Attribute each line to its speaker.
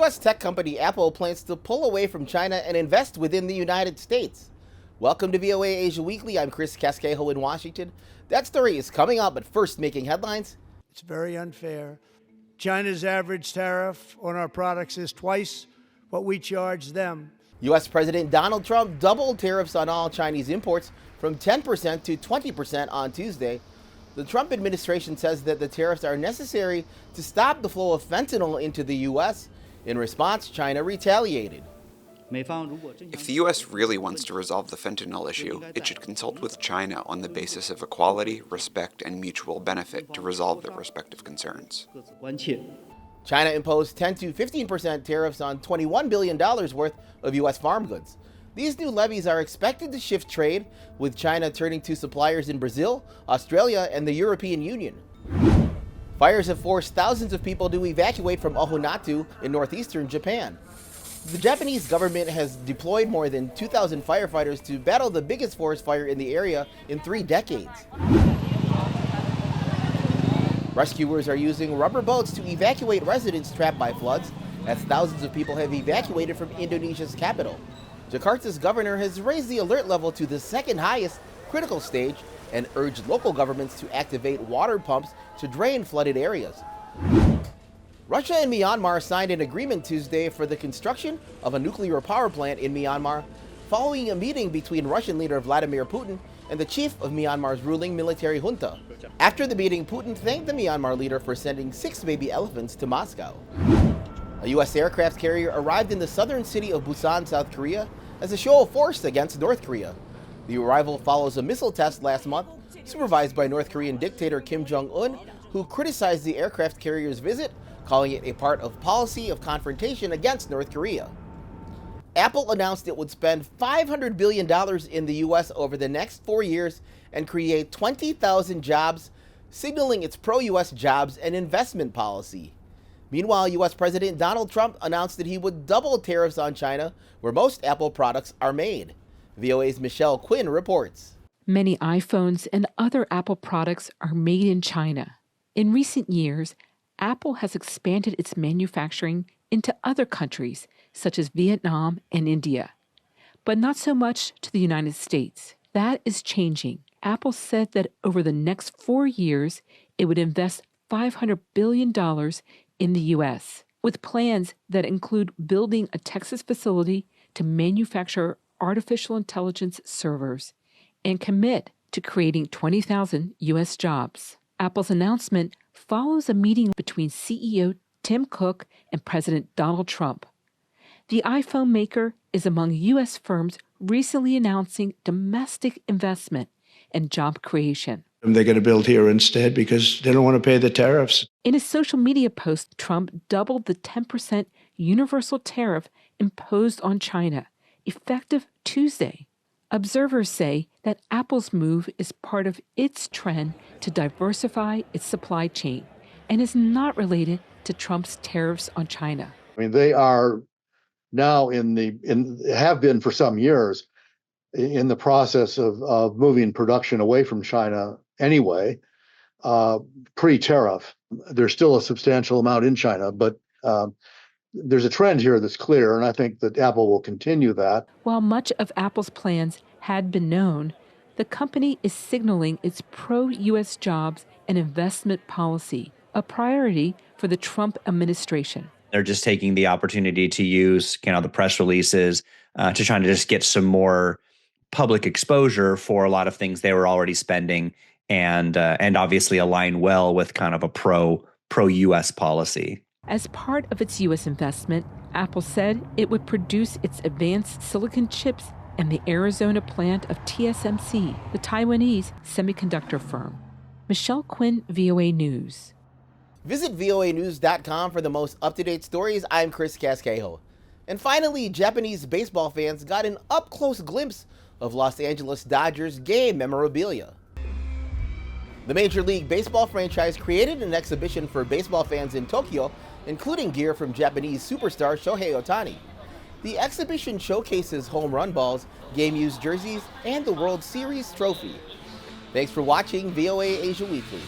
Speaker 1: U.S. tech company Apple plans to pull away from China and invest within the United States. Welcome to VOA Asia Weekly. I'm Chris Casquejo in Washington. That story is coming up, but first making headlines.
Speaker 2: It's very unfair. China's average tariff on our products is twice what we charge them.
Speaker 1: U.S. President Donald Trump doubled tariffs on all Chinese imports from 10% to 20% on Tuesday. The Trump administration says that the tariffs are necessary to stop the flow of fentanyl into the U.S. In response, China retaliated.
Speaker 3: If the U.S. really wants to resolve the fentanyl issue, it should consult with China on the basis of equality, respect, and mutual benefit to resolve their respective concerns.
Speaker 1: China imposed 10 to 15% tariffs on $21 billion worth of U.S. farm goods. These new levies are expected to shift trade, with China turning to suppliers in Brazil, Australia, and the European Union. Fires have forced thousands of people to evacuate from Ohunatu in northeastern Japan. The Japanese government has deployed more than 2,000 firefighters to battle the biggest forest fire in the area in 3 decades. Rescuers are using rubber boats to evacuate residents trapped by floods, as thousands of people have evacuated from Indonesia's capital. Jakarta's governor has raised the alert level to the second highest critical stage and urged local governments to activate water pumps to drain flooded areas. Russia and Myanmar signed an agreement Tuesday for the construction of a nuclear power plant in Myanmar, following a meeting between Russian leader Vladimir Putin and the chief of Myanmar's ruling military junta. After the meeting, Putin thanked the Myanmar leader for sending 6 baby elephants to Moscow. A U.S. aircraft carrier arrived in the southern city of Busan, South Korea, as a show of force against North Korea. The arrival follows a missile test last month, supervised by North Korean dictator Kim Jong-un, who criticized the aircraft carrier's visit, calling it a part of policy of confrontation against North Korea. Apple announced it would spend $500 billion in the U.S. over the next 4 years and create 20,000 jobs, signaling its pro-U.S. jobs and investment policy. Meanwhile, U.S. President Donald Trump announced that he would double tariffs on China, where most Apple products are made. VOA's Michelle Quinn reports.
Speaker 4: Many iPhones and other Apple products are made in China. In recent years, Apple has expanded its manufacturing into other countries, such as Vietnam and India, but not so much to the United States. That is changing. Apple said that over the next 4 years, it would invest $500 billion in the U.S., with plans that include building a Texas facility to manufacture artificial intelligence servers and commit to creating 20,000 U.S. jobs. Apple's announcement follows a meeting between CEO Tim Cook and President Donald Trump. The iPhone maker is among U.S. firms recently announcing domestic investment and job creation.
Speaker 2: They're going to build here instead because they don't want to pay the tariffs.
Speaker 4: In a social media post, Trump doubled the 10% universal tariff imposed on China, effective Tuesday. Observers say that Apple's move is part of its trend to diversify its supply chain and is not related to Trump's tariffs on China.
Speaker 5: I mean, they are now have been for some years in the process of moving production away from China anyway, pre-tariff. There's still a substantial amount in China, but there's a trend here that's clear, and I think that Apple will continue that.
Speaker 4: While much of Apple's plans had been known, the company is signaling its pro-U.S. jobs and investment policy, a priority for the Trump administration.
Speaker 6: They're just taking the opportunity to use, the press releases to try to just get some more public exposure for a lot of things they were already spending, and obviously align well with kind of a pro-U.S. policy.
Speaker 4: As part of its U.S. investment, Apple said it would produce its advanced silicon chips in the Arizona plant of TSMC, the Taiwanese semiconductor firm. Michelle Quinn, VOA News.
Speaker 1: Visit voanews.com for the most up-to-date stories. I'm Chris Casquejo. And finally, Japanese baseball fans got an up-close glimpse of Los Angeles Dodgers game memorabilia. The Major League Baseball franchise created an exhibition for baseball fans in Tokyo, including gear from Japanese superstar Shohei Ohtani. The exhibition showcases home run balls, game-used jerseys, and the World Series trophy. Thanks for watching VOA Asia Weekly.